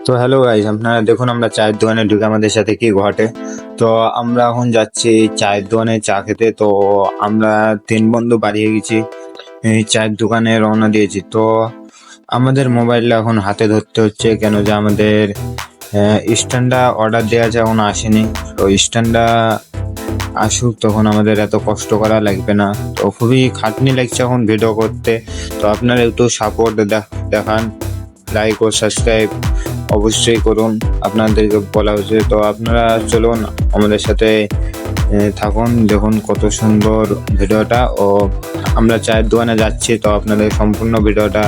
তো hello guys, আপনারা দেখুন আমরা চায়ের দোকানে ঢুকে আমাদের সাথে কি ঘটে। তো আমরা এখন যাচ্ছি চায়ের দোকানে চা খেতে। তো আমরা 3 বন্ধু বাড়িয়ে গেছি, এই চায়ের দোকানে রওনা দিয়েছি। তো আমাদের মোবাইলটা এখন হাতে ধরতে হচ্ছে, কেন যে আমাদের স্ট্যান্ডটা অর্ডার দেওয়া আছে, এখন আসেনি। তো স্ট্যান্ডটা আসুক তখন আমাদের এত কষ্ট করা লাগবে না। তো খুবই খাটনি লাগছে এখন ভিডিও করতে। তো আপনারা একটু সাপোর্ট দেখান, লাইক ও সাবস্ক্রাইব অবশ্যই করুন, আপনাদেরকে বলা হয়েছে। তো আপনারা চলুন আমাদের সাথে থাকুন, দেখুন কত সুন্দর ভিডিওটা। ও আমরা চায়ের দোকানে যাচ্ছি, তো আপনাদের সম্পূর্ণ ভিডিওটা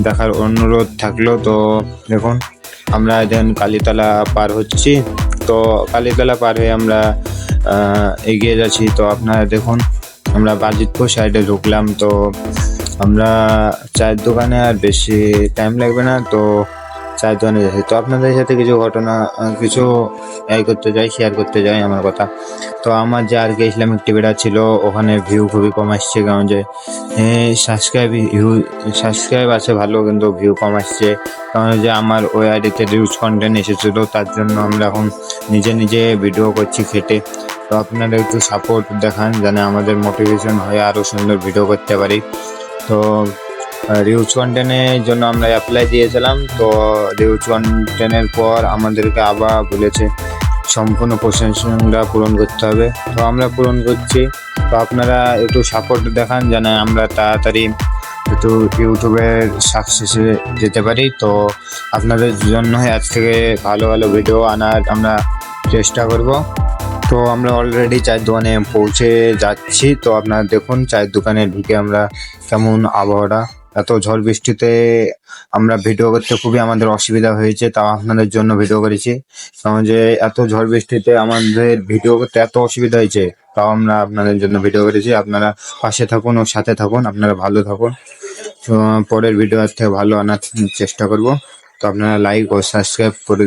দেখার অনুরোধ থাকলো। তো দেখুন আমরা এখন কালীতলা পার হচ্ছি। তো কালীতলা পার হয়ে আমরা এগিয়ে যাচ্ছি। তো আপনারা দেখুন আমরা বাজিতপুর সাইডে ঢুকলাম। তো আমরা চায়ের দোকানে আর বেশি টাইম লাগবে না, তো চায়ের দোকানে যাচ্ছি। তো আপনাদের সাথে কিছু ঘটনা কিছু শেয়ার করতে যাই আমার কথা। তো আমার যে আর কে ইসলামিক টিভিটা ছিল, ওখানে ভিউ খুবই কম আসছে, কারণ যে সাবস্ক্রাইব আছে ভালো, কিন্তু ভিউ কম আসছে। কারণ যে আমার ওই আইডিতে রিউজ কন্টেন্ট এসেছিলো, তার জন্য আমরা এখন নিজে ভিডিও করছি খেটে। তো আপনারা একটু সাপোর্ট দেখান, যেন আমাদের মোটিভেশন হয়ে আরও সুন্দর ভিডিও করতে পারি। তো রিউজ কন্টেন্টের জন্য আমরা অ্যাপ্লাই দিয়েছিলাম। তো রিউজ কন্টেন্টের পর আমাদেরকে আবার বলেছে সম্পূর্ণ প্রসেসিংটা পূরণ করতে হবে। তো আমরা পূরণ করছি। তো আপনারা একটু সাপোর্ট দেখান, যেন আমরা তাড়াতাড়ি একটু ইউটিউবের সাকসেসে যেতে পারি। তো আপনাদের জন্যই আজ থেকে ভালো ভালো ভিডিও আনার আমরা চেষ্টা করব। তো আমরা অলরেডি চায়ের দোকানে পৌঁছে যাচ্ছি। তো আপনারা দেখুন চায়ের দোকানে ঢুকে আমরা কেমন আবহাওয়াটা, এত ঝড় বৃষ্টিতে আমরা ভিডিও করতে খুবই আমাদের অসুবিধা হয়েছে, তাও আপনাদের জন্য ভিডিও করেছি। কারণ যে এত ঝড় বৃষ্টিতে আমাদের ভিডিও করতে এত অসুবিধা হয়েছে, তাও আমরা আপনাদের জন্য ভিডিও করেছি। আপনারা পাশে থাকুন ও সাথে থাকুন, আপনারা ভালো থাকুন। তো পরের ভিডিও থেকে ভালো আনার চেষ্টা করব। তো আপনারা লাইক ও সাবস্ক্রাইব করে